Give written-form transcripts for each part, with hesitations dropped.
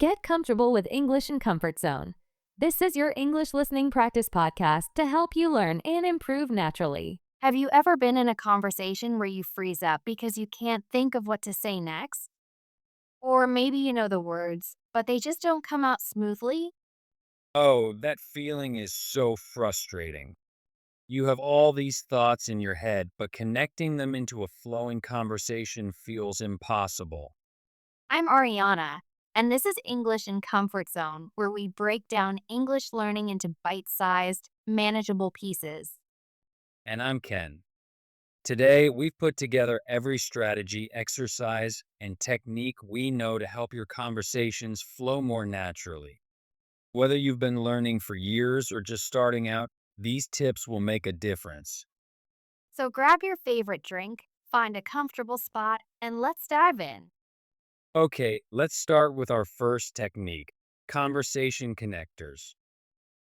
Get comfortable with English and Comfort Zone. This is your English listening practice podcast to help you learn and improve naturally. Have you ever been in a conversation where you freeze up because you can't think of what to say next? Or maybe you know the words, but they just don't come out smoothly? Oh, that feeling is so frustrating. You have all these thoughts in your head, but connecting them into a flowing conversation feels impossible. I'm Ariana, and this is English in Comfort Zone, where we break down English learning into bite sized, manageable pieces. And I'm Ken. Today, we've put together every strategy, exercise, and technique we know to help your conversations flow more naturally. Whether you've been learning for years or just starting out, these tips will make a difference. So grab your favorite drink, find a comfortable spot, and let's dive in. Okay, let's start with our first technique, conversation connectors.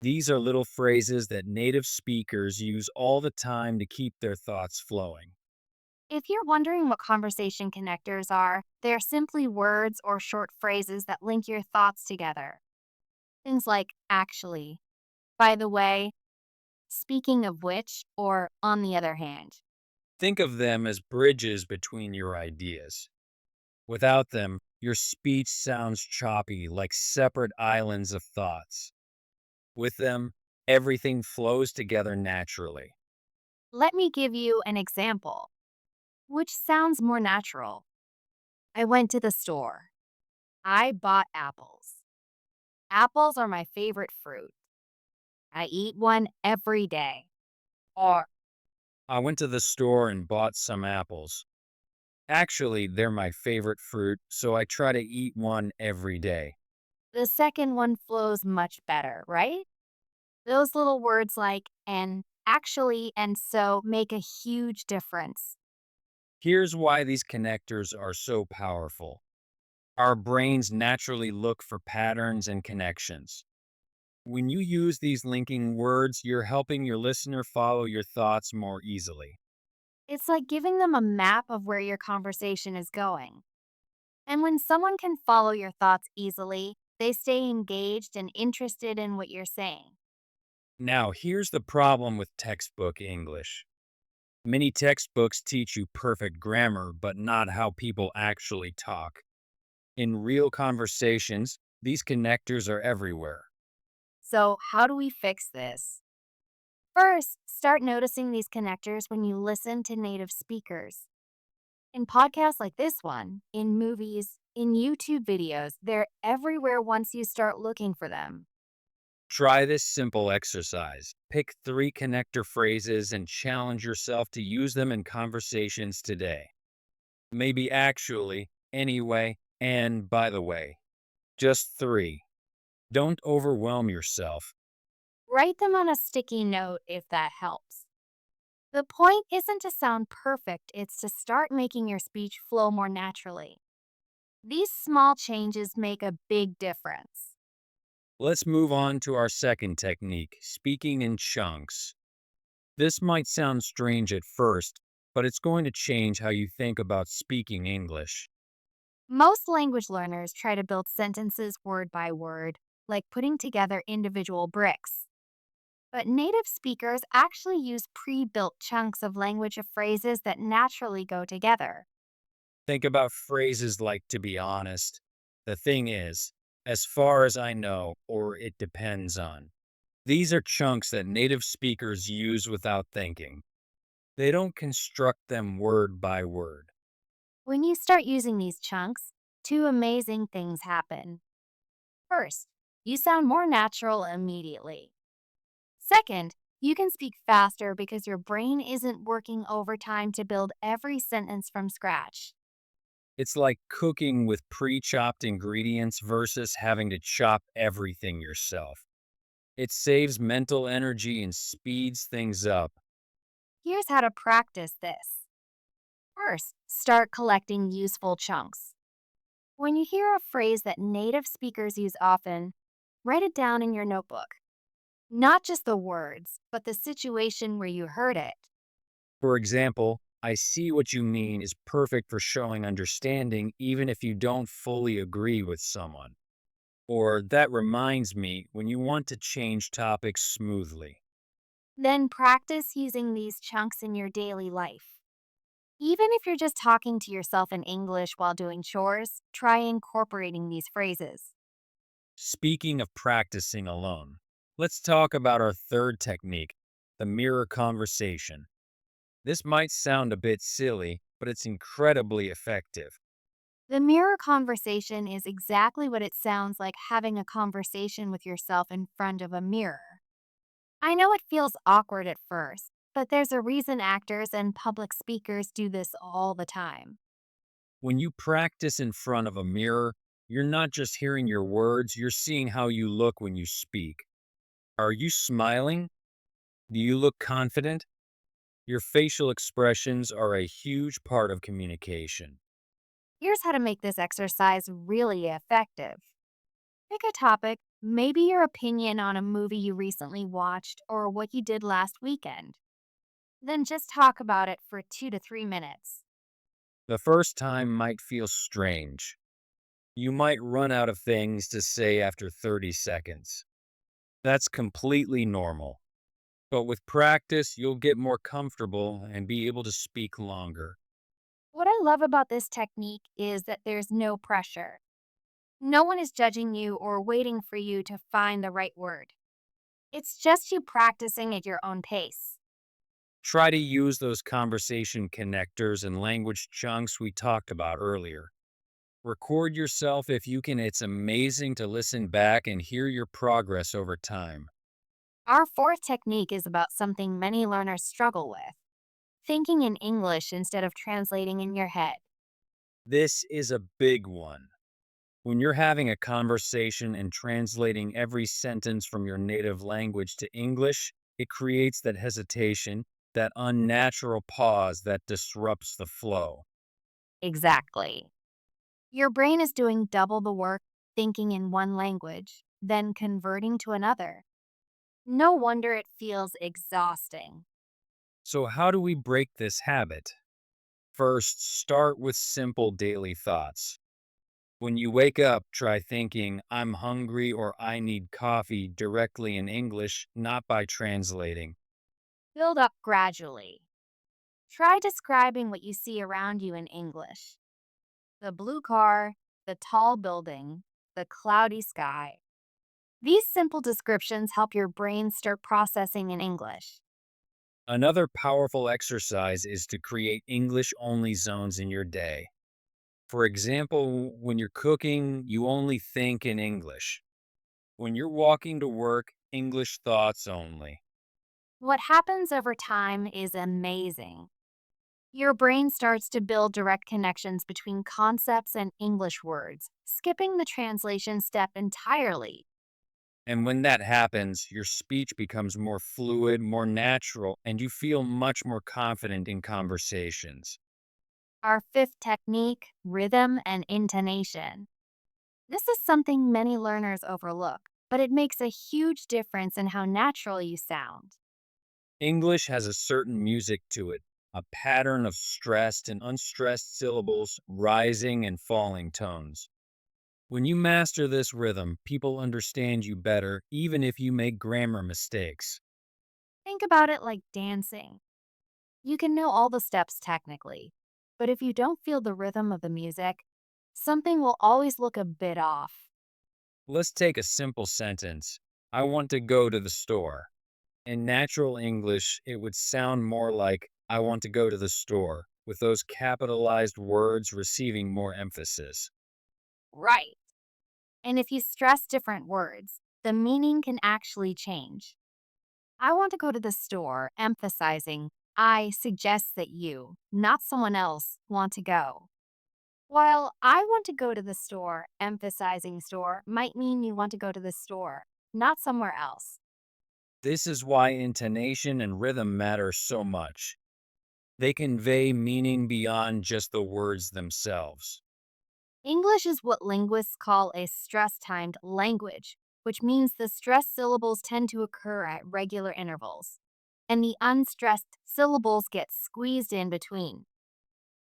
These are little phrases that native speakers use all the time to keep their thoughts flowing. If you're wondering what conversation connectors are, they're simply words or short phrases that link your thoughts together. Things like actually, by the way, speaking of which, or on the other hand. Think of them as bridges between your ideas. Without them, your speech sounds choppy, like separate islands of thoughts. With them, everything flows together naturally. Let me give you an example, which sounds more natural. I went to the store. I bought apples. Apples are my favorite fruit. I eat one every day. Or I went to the store and bought some apples. Actually, they're my favorite fruit, so I try to eat one every day. the second one flows much better, right? Those little words like and, actually, and so make a huge difference. Here's why these connectors are so powerful. Our brains naturally look for patterns and connections. When you use these linking words, you're helping your listener follow your thoughts more easily. It's like giving them a map of where your conversation is going. And when someone can follow your thoughts easily, they stay engaged and interested in what you're saying. Now, here's the problem with textbook English. Many textbooks teach you perfect grammar, but not how people actually talk. In real conversations, these connectors are everywhere. So, how do we fix this? First, start noticing these connectors when you listen to native speakers. In podcasts like this one, in movies, in YouTube videos, they're everywhere once you start looking for them. Try this simple exercise. Pick 3 connector phrases and challenge yourself to use them in conversations today. Maybe actually, anyway, and by the way. Just 3. Don't overwhelm yourself. Write them on a sticky note if that helps. The point isn't to sound perfect, it's to start making your speech flow more naturally. These small changes make a big difference. Let's move on to our second technique, speaking in chunks. This might sound strange at first, but it's going to change how you think about speaking English. Most language learners try to build sentences word by word, like putting together individual bricks. But native speakers actually use pre built chunks of language of phrases that naturally go together. Think about phrases like to be honest. The thing is, as far as I know, or it depends on. These are chunks that native speakers use without thinking. They don't construct them word by word. When you start using these chunks, two amazing things happen. First, you sound more natural immediately. Second, you can speak faster because your brain isn't working overtime to build every sentence from scratch. It's like cooking with pre chopped ingredients versus having to chop everything yourself. It saves mental energy and speeds things up. Here's how to practice this. First, start collecting useful chunks. When you hear a phrase that native speakers use often, write it down in your notebook. Not just the words, but the situation where you heard it. For example, I see what you mean is perfect for showing understanding even if you don't fully agree with someone. Or that reminds me when you want to change topics smoothly. Then practice using these chunks in your daily life. Even if you're just talking to yourself in English while doing chores, try incorporating these phrases. Speaking of practicing alone, let's talk about our third technique, the mirror conversation. This might sound a bit silly, but it's incredibly effective. The mirror conversation is exactly what it sounds like, having a conversation with yourself in front of a mirror. I know it feels awkward at first, but there's a reason actors and public speakers do this all the time. When you practice in front of a mirror, you're not just hearing your words, you're seeing how you look when you speak. Are you smiling? Do you look confident? Your facial expressions are a huge part of communication. Here's how to make this exercise really effective. Pick a topic, maybe your opinion on a movie you recently watched or what you did last weekend. Then just talk about it for 2 to 3 minutes. The first time might feel strange. You might run out of things to say after 30 seconds. That's completely normal. But with practice, you'll get more comfortable and be able to speak longer. What I love about this technique is that there's no pressure. No one is judging you or waiting for you to find the right word. It's just you practicing at your own pace. Try to use those conversation connectors and language chunks we talked about earlier. Record yourself if you can. It's amazing to listen back and hear your progress over time. Our fourth technique is about something many learners struggle with: thinking in English instead of translating in your head. This is a big one. When you're having a conversation and translating every sentence from your native language to English, it creates that hesitation, that unnatural pause that disrupts the flow. Exactly. Your brain is doing double the work thinking in one language, then converting to another. No wonder it feels exhausting. So, how do we break this habit? First, start with simple daily thoughts. When you wake up, try thinking, I'm hungry or I need coffee directly in English, not by translating. Build up gradually. Try describing what you see around you in English: the blue car, the tall building, the cloudy sky. These simple descriptions help your brain start processing in English. Another powerful exercise is to create English only zones in your day. For example, when you're cooking, you only think in English. When you're walking to work, English thoughts only. What happens over time is amazing. Your brain starts to build direct connections between concepts and English words, skipping the translation step entirely. And when that happens, your speech becomes more fluid, more natural, and you feel much more confident in conversations. Our fifth technique: rhythm and intonation. This is something many learners overlook, but it makes a huge difference in how natural you sound. English has a certain music to it, a pattern of stressed and unstressed syllables, rising and falling tones. When you master this rhythm, people understand you better, even if you make grammar mistakes. Think about it like dancing. You can know all the steps technically, but if you don't feel the rhythm of the music, something will always look a bit off. Let's take a simple sentence. I want to go to the store. In natural English, it would sound more like, I want to go to the store, with those capitalized words receiving more emphasis. Right. And if you stress different words, the meaning can actually change. I want to go to the store, emphasizing, I suggest that you, not someone else, want to go. While I want to go to the store, emphasizing store might mean you want to go to the store, not somewhere else. This is why intonation and rhythm matter so much. They convey meaning beyond just the words themselves. English is what linguists call a stress timed language, which means the stressed syllables tend to occur at regular intervals, and the unstressed syllables get squeezed in between.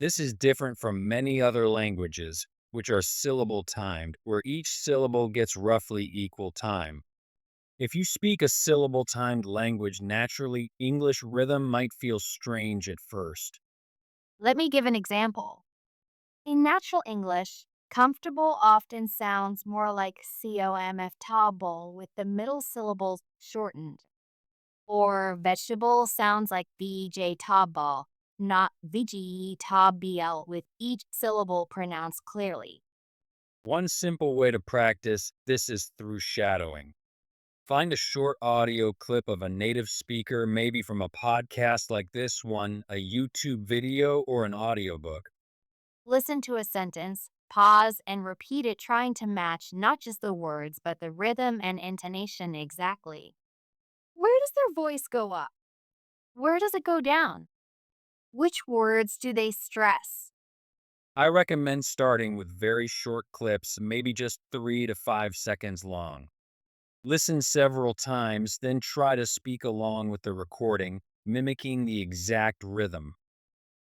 This is different from many other languages. which are syllable timed, where each syllable gets roughly equal time. If you speak a syllable timed language naturally, English rhythm might feel strange at first. Let me give an example. In natural English, comfortable often sounds more like comfortable with the middle syllables shortened. Or vegetable sounds like vegetable, not vegetable, with each syllable pronounced clearly. One simple way to practice this is through shadowing. Find a short audio clip of a native speaker, maybe from a podcast like this one, a YouTube video, or an audiobook. Listen to a sentence, pause, and repeat it, trying to match not just the words, but the rhythm and intonation exactly. Where does their voice go up? Where does it go down? Which words do they stress? I recommend starting with very short clips, maybe just 3 to 5 seconds long. Listen several times, then try to speak along with the recording, mimicking the exact rhythm.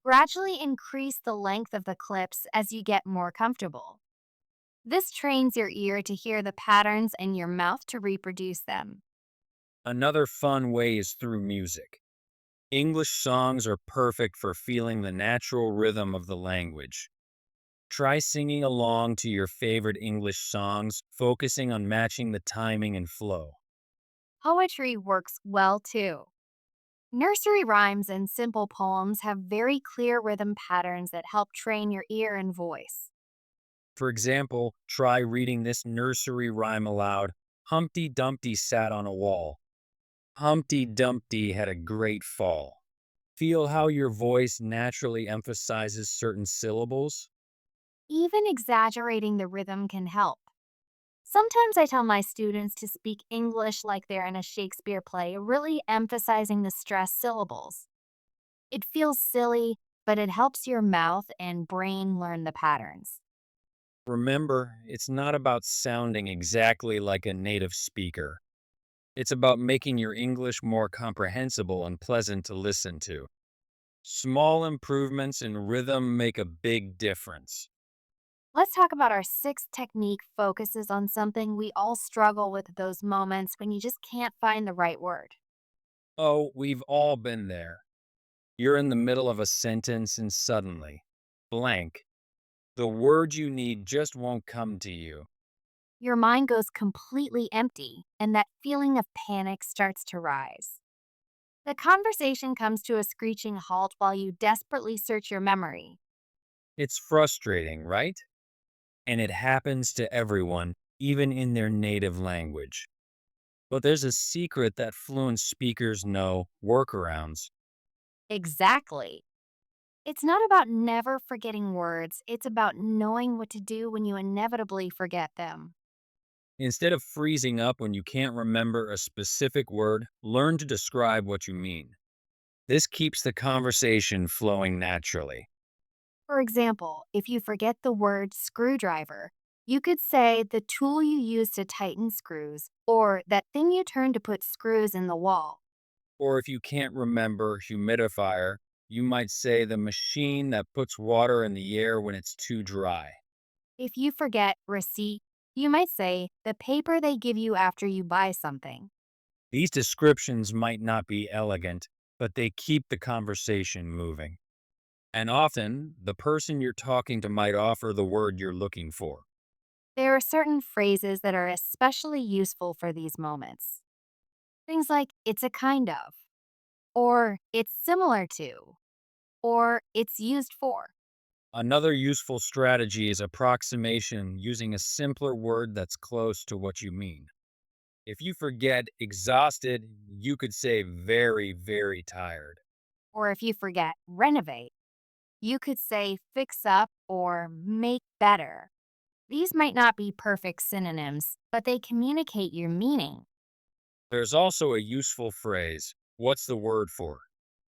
Gradually increase the length of the clips as you get more comfortable. This trains your ear to hear the patterns and your mouth to reproduce them. Another fun way is through music. English songs are perfect for feeling the natural rhythm of the language. Try singing along to your favorite English songs, focusing on matching the timing and flow. Poetry works well too. Nursery rhymes and simple poems have very clear rhythm patterns that help train your ear and voice. For example, try reading this nursery rhyme aloud. Humpty Dumpty sat on a wall. Humpty Dumpty had a great fall. Feel how your voice naturally emphasizes certain syllables? Even exaggerating the rhythm can help. Sometimes I tell my students to speak English like they're in a Shakespeare play, really emphasizing the stressed syllables. It feels silly, but it helps your mouth and brain learn the patterns. Remember, it's not about sounding exactly like a native speaker. It's about making your English more comprehensible and pleasant to listen to. Small improvements in rhythm make a big difference. Let's talk about our sixth technique focuses on something we all struggle with, those moments when you just can't find the right word. Oh, we've all been there. You're in the middle of a sentence and suddenly, blank. The word you need just won't come to you. Your mind goes completely empty, and that feeling of panic starts to rise. The conversation comes to a screeching halt while you desperately search your memory. It's frustrating, right? And it happens to everyone, even in their native language. But there's a secret that fluent speakers know, workarounds. Exactly. It's not about never forgetting words, it's about knowing what to do when you inevitably forget them. Instead of freezing up when you can't remember a specific word, learn to describe what you mean. This keeps the conversation flowing naturally. For example, if you forget the word screwdriver, you could say the tool you use to tighten screws, or that thing you turn to put screws in the wall. Or if you can't remember humidifier, you might say the machine that puts water in the air when it's too dry. If you forget receipt, you might say the paper they give you after you buy something. These descriptions might not be elegant, but they keep the conversation moving. And often, the person you're talking to might offer the word you're looking for. There are certain phrases that are especially useful for these moments. Things like, it's a kind of, or it's similar to, or it's used for. Another useful strategy is approximation using a simpler word that's close to what you mean. If you forget exhausted, you could say very, very tired. Or if you forget renovate, you could say fix up or make better. These might not be perfect synonyms, but they communicate your meaning. There's also a useful phrase, what's the word for?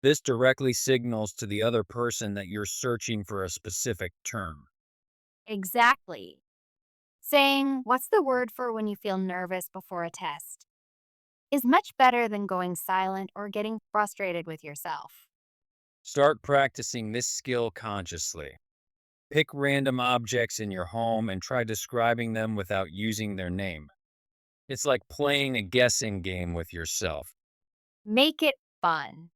This directly signals to the other person that you're searching for a specific term. Exactly. Saying, what's the word for when you feel nervous before a test, is much better than going silent or getting frustrated with yourself. Start practicing this skill consciously. Pick random objects in your home and try describing them without using their name. It's like playing a guessing game with yourself. Make it fun.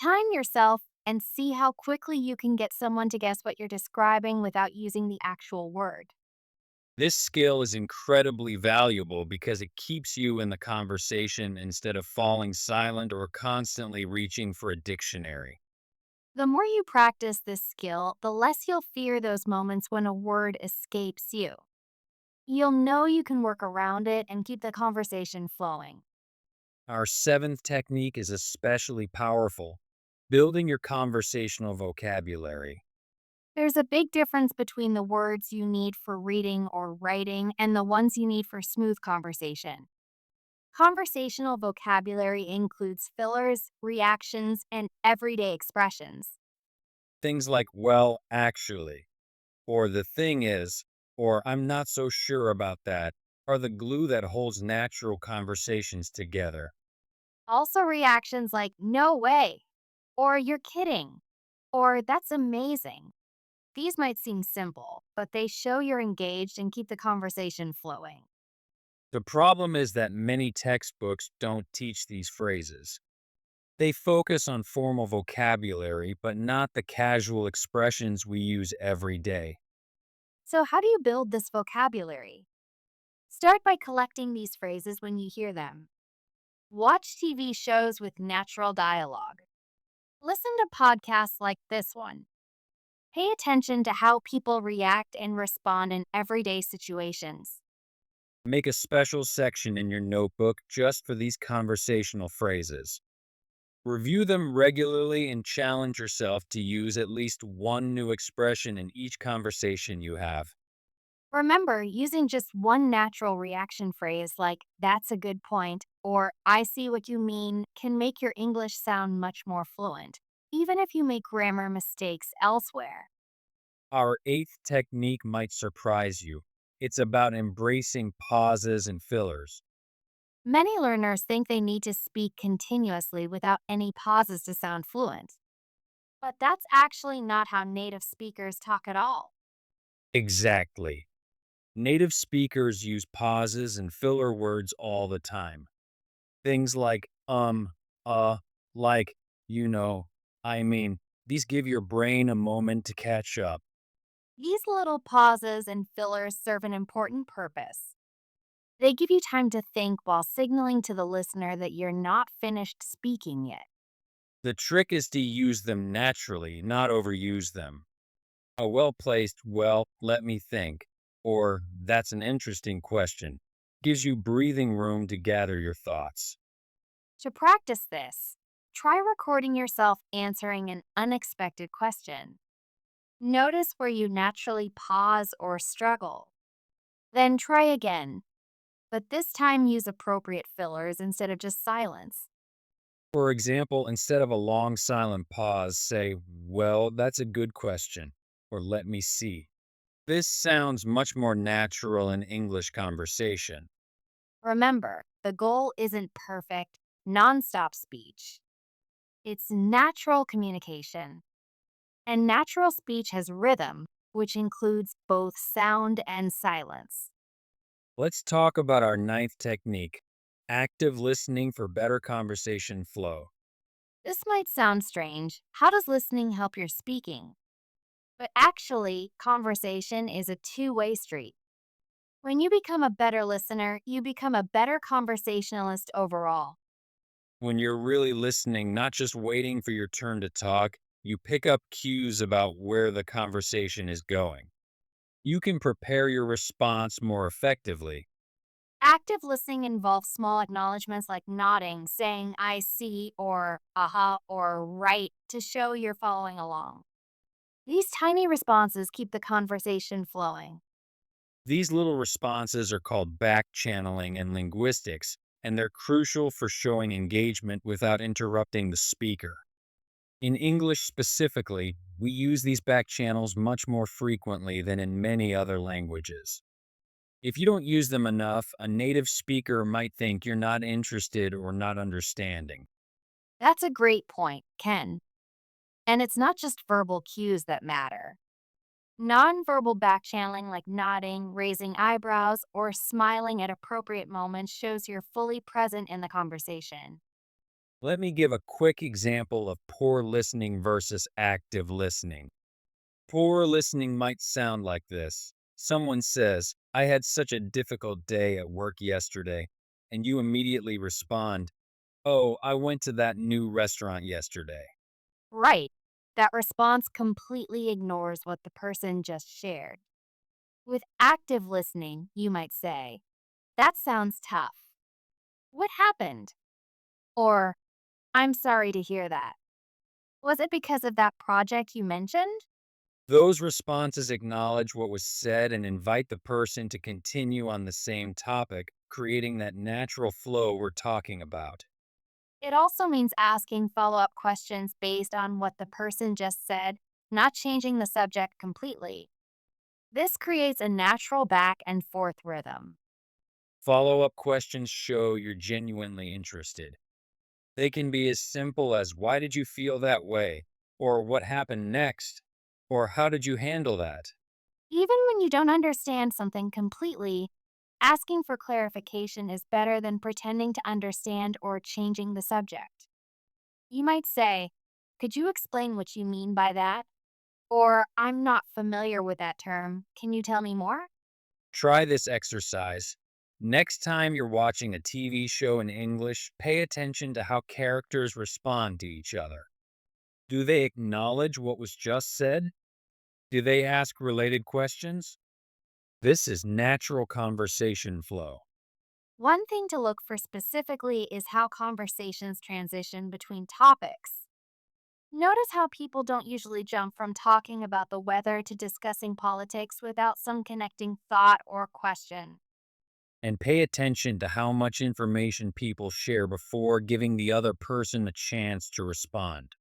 Time yourself and see how quickly you can get someone to guess what you're describing without using the actual word. This skill is incredibly valuable because it keeps you in the conversation instead of falling silent or constantly reaching for a dictionary. The more you practice this skill, the less you'll fear those moments when a word escapes you. You'll know you can work around it and keep the conversation flowing. Our seventh technique is especially powerful, building your conversational vocabulary. There's a big difference between the words you need for reading or writing and the ones you need for smooth conversation. Conversational vocabulary includes fillers, reactions, and everyday expressions. Things like, well, actually, or the thing is, or I'm not so sure about that, are the glue that holds natural conversations together. Also, reactions like, no way, or you're kidding, or that's amazing. These might seem simple, but they show you're engaged and keep the conversation flowing. The problem is that many textbooks don't teach these phrases. They focus on formal vocabulary, but not the casual expressions we use every day. So, how do you build this vocabulary? Start by collecting these phrases when you hear them. Watch TV shows with natural dialogue. Listen to podcasts like this one. Pay attention to how people react and respond in everyday situations. Make a special section in your notebook just for these conversational phrases. Review them regularly and challenge yourself to use at least one new expression in each conversation you have. Remember, using just one natural reaction phrase like, that's a good point, or I see what you mean, can make your English sound much more fluent, even if you make grammar mistakes elsewhere. Our eighth technique might surprise you. It's about embracing pauses and fillers. Many learners think they need to speak continuously without any pauses to sound fluent. But that's actually not how native speakers talk at all. Exactly. Native speakers use pauses and filler words all the time. Things like like, you know, I mean, these give your brain a moment to catch up. These little pauses and fillers serve an important purpose. They give you time to think while signaling to the listener that you're not finished speaking yet. The trick is to use them naturally, not overuse them. A well placed, well, let me think, or that's an interesting question, gives you breathing room to gather your thoughts. To practice this, try recording yourself answering an unexpected question. Notice where you naturally pause or struggle. Then try again, but this time use appropriate fillers instead of just silence. For example, instead of a long silent pause, say, well, that's a good question, or let me see. This sounds much more natural in English conversation. Remember, the goal isn't perfect, nonstop speech. It's natural communication. And natural speech has rhythm, which includes both sound and silence. Let's talk about our ninth technique, active listening for better conversation flow. This might sound strange. How does listening help your speaking? But actually, conversation is a two-way street. When you become a better listener, you become a better conversationalist overall. When you're really listening, not just waiting for your turn to talk, you pick up cues about where the conversation is going. You can prepare your response more effectively. Active listening involves small acknowledgments like nodding, saying, I see, or aha, or right to show you're following along. These tiny responses keep the conversation flowing. These little responses are called back channeling in linguistics, and they're crucial for showing engagement without interrupting the speaker. In English specifically, we use these back channels much more frequently than in many other languages. If you don't use them enough, a native speaker might think you're not interested or not understanding. That's a great point, Ken. And it's not just verbal cues that matter. Nonverbal backchanneling like nodding, raising eyebrows, or smiling at appropriate moments shows you're fully present in the conversation. Let me give a quick example of poor listening versus active listening. Poor listening might sound like this. Someone says, I had such a difficult day at work yesterday, and you immediately respond, Oh, I went to that new restaurant yesterday. Right. That response completely ignores what the person just shared. With active listening, you might say, That sounds tough. What happened? Or, I'm sorry to hear that. Was it because of that project you mentioned? Those responses acknowledge what was said and invite the person to continue on the same topic, creating that natural flow we're talking about. It also means asking follow up questions based on what the person just said, not changing the subject completely. This creates a natural back and forth rhythm. Follow up questions show you're genuinely interested. They can be as simple as why did you feel that way? Or what happened next? Or how did you handle that? Even when you don't understand something completely, asking for clarification is better than pretending to understand or changing the subject. You might say, Could you explain what you mean by that? Or, I'm not familiar with that term. Can you tell me more? Try this exercise. Next time you're watching a TV show in English, pay attention to how characters respond to each other. Do they acknowledge what was just said? Do they ask related questions? This is natural conversation flow. One thing to look for specifically is how conversations transition between topics. Notice how people don't usually jump from talking about the weather to discussing politics without some connecting thought or question. And pay attention to how much information people share before giving the other person a chance to respond.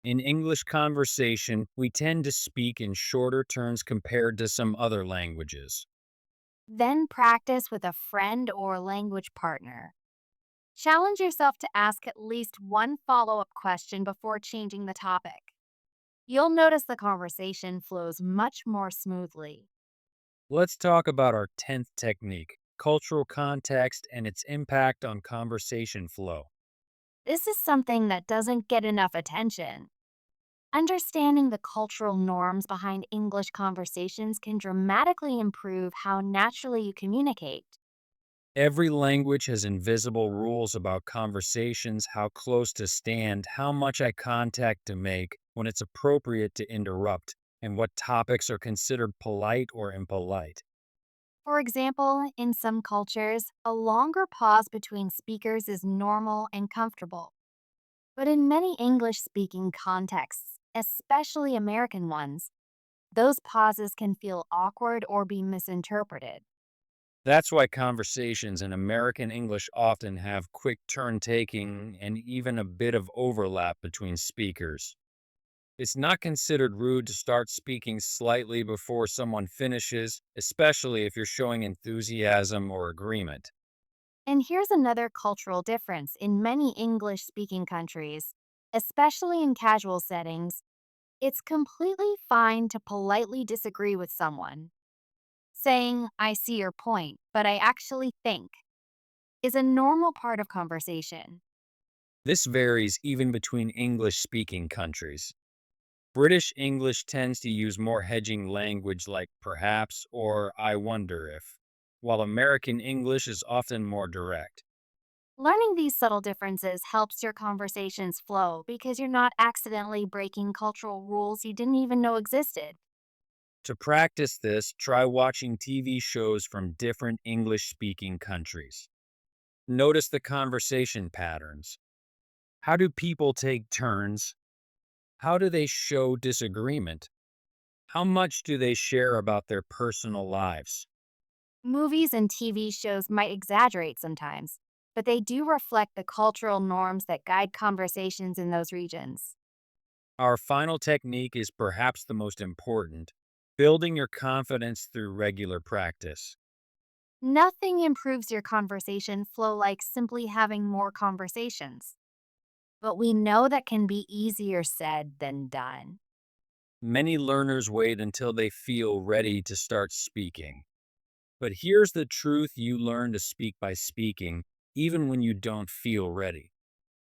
In English conversation, we tend to speak in shorter terms compared to some other languages. Then practice with a friend or language partner. Challenge yourself to ask at least one follow up question before changing the topic. You'll notice the conversation flows much more smoothly. Let's talk about our 10th technique, cultural context and its impact on conversation flow. This is something that doesn't get enough attention. Understanding the cultural norms behind English conversations can dramatically improve how naturally you communicate. Every language has invisible rules about conversations, how close to stand, how much eye contact to make, when it's appropriate to interrupt, and what topics are considered polite or impolite. For example, in some cultures, a longer pause between speakers is normal and comfortable. But in many English speaking contexts, especially American ones, those pauses can feel awkward or be misinterpreted. That's why conversations in American English often have quick turn taking and even a bit of overlap between speakers. It's not considered rude to start speaking slightly before someone finishes, especially if you're showing enthusiasm or agreement. And here's another cultural difference in many English speaking countries, especially in casual settings. It's completely fine to politely disagree with someone. Saying, I see your point, but I actually think, is a normal part of conversation. This varies even between English speaking countries. British English tends to use more hedging language like perhaps or I wonder if, while American English is often more direct. Learning these subtle differences helps your conversations flow because you're not accidentally breaking cultural rules you didn't even know existed. To practice this, try watching TV shows from different English speaking countries. Notice the conversation patterns. How do people take turns? How do they show disagreement? How much do they share about their personal lives? Movies and TV shows might exaggerate sometimes, but they do reflect the cultural norms that guide conversations in those regions. Our final technique is perhaps the most important, building your confidence through regular practice. Nothing improves your conversation flow like simply having more conversations. But we know that can be easier said than done. Many learners wait until they feel ready to start speaking. But here's the truth: you learn to speak by speaking, even when you don't feel ready.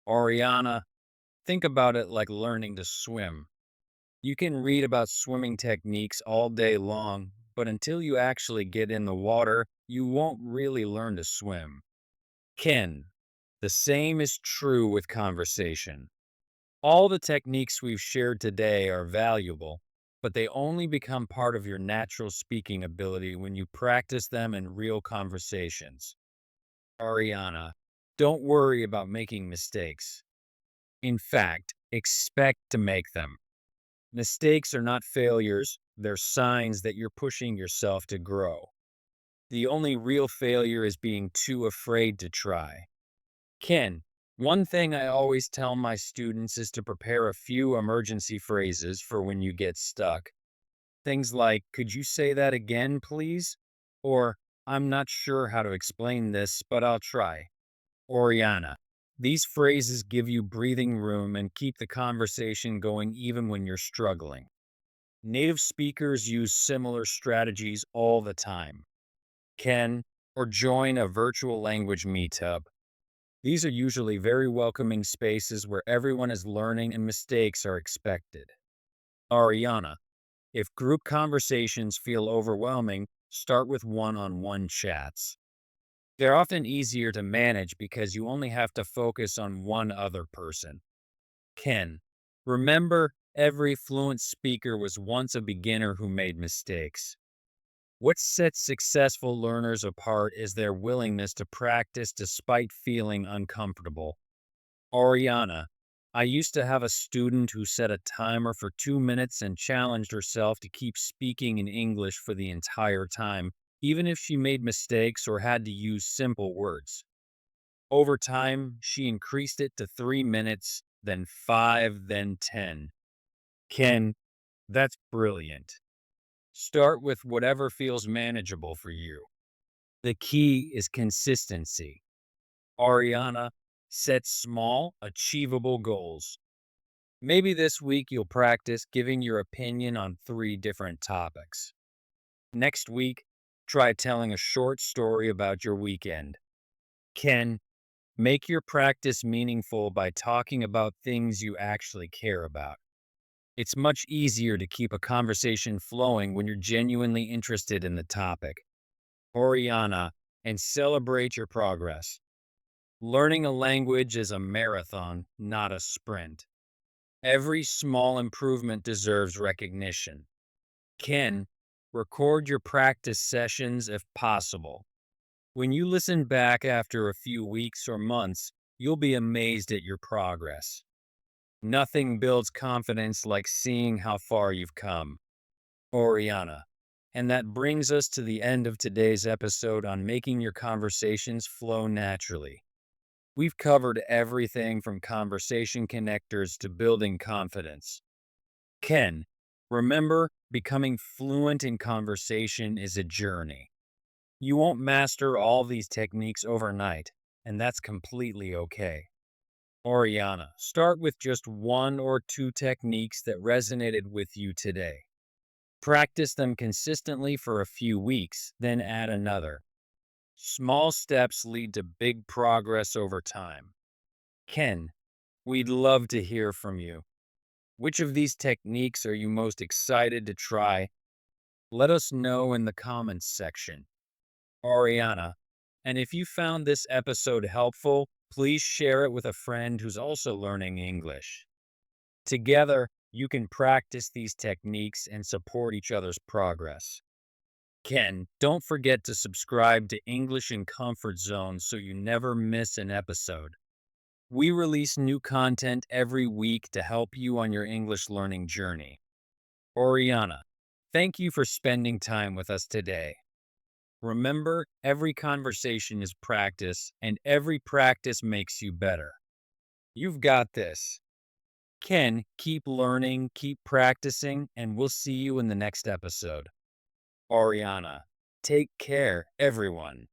Oriana, think about it like learning to swim. You can read about swimming techniques all day long, but until you actually get in the water, you won't really learn to swim. Ken, the same is true with conversation. All the techniques we've shared today are valuable, but they only become part of your natural speaking ability when you practice them in real conversations. Ariana, don't worry about making mistakes. In fact, expect to make them. Mistakes are not failures, they're signs that you're pushing yourself to grow. The only real failure is being too afraid to try. Ken, one thing I always tell my students is to prepare a few emergency phrases for when you get stuck. Things like, "Could you say that again, please?" Or, "I'm not sure how to explain this, but I'll try." Oriana. These phrases give you breathing room and keep the conversation going even when you're struggling. Native speakers use similar strategies all the time. Ken, or join a virtual language meetup. These are usually very welcoming spaces where everyone is learning and mistakes are expected. Ariana, if group conversations feel overwhelming, start with one-on-one chats. They're often easier to manage because you only have to focus on one other person. Ken, remember, every fluent speaker was once a beginner who made mistakes. What sets successful learners apart is their willingness to practice despite feeling uncomfortable. Oriana, I used to have a student who set a timer for 2 minutes and challenged herself to keep speaking in English for the entire time, even if she made mistakes or had to use simple words. Over time, she increased it to 3 minutes, then 5, then 10. Ken, that's brilliant. Start with whatever feels manageable for you. The key is consistency. Ariana, set small, achievable goals. Maybe this week you'll practice giving your opinion on 3 different topics. Next week, try telling a short story about your weekend. Ken, make your practice meaningful by talking about things you actually care about. It's much easier to keep a conversation flowing when you're genuinely interested in the topic. Oriana, and celebrate your progress. Learning a language is a marathon, not a sprint. Every small improvement deserves recognition. Ken, record your practice sessions if possible. When you listen back after a few weeks or months, you'll be amazed at your progress. Nothing builds confidence like seeing how far you've come. Oriana. And that brings us to the end of today's episode on making your conversations flow naturally. We've covered everything from conversation connectors to building confidence. Ken, remember, becoming fluent in conversation is a journey. You won't master all these techniques overnight, and that's completely okay. Oriana, start with just 1 or 2 techniques that resonated with you today. Practice them consistently for a few weeks, then add another. Small steps lead to big progress over time. Ken, we'd love to hear from you. Which of these techniques are you most excited to try? Let us know in the comments section. Ariana, and if you found this episode helpful, please share it with a friend who's also learning English. Together, you can practice these techniques and support each other's progress. Ken, don't forget to subscribe to English in Comfort Zone so you never miss an episode. We release new content every week to help you on your English learning journey. Oriana, thank you for spending time with us today. Remember, every conversation is practice, and every practice makes you better. You've got this. Ken, keep learning, keep practicing, and we'll see you in the next episode. Oriana, take care, everyone.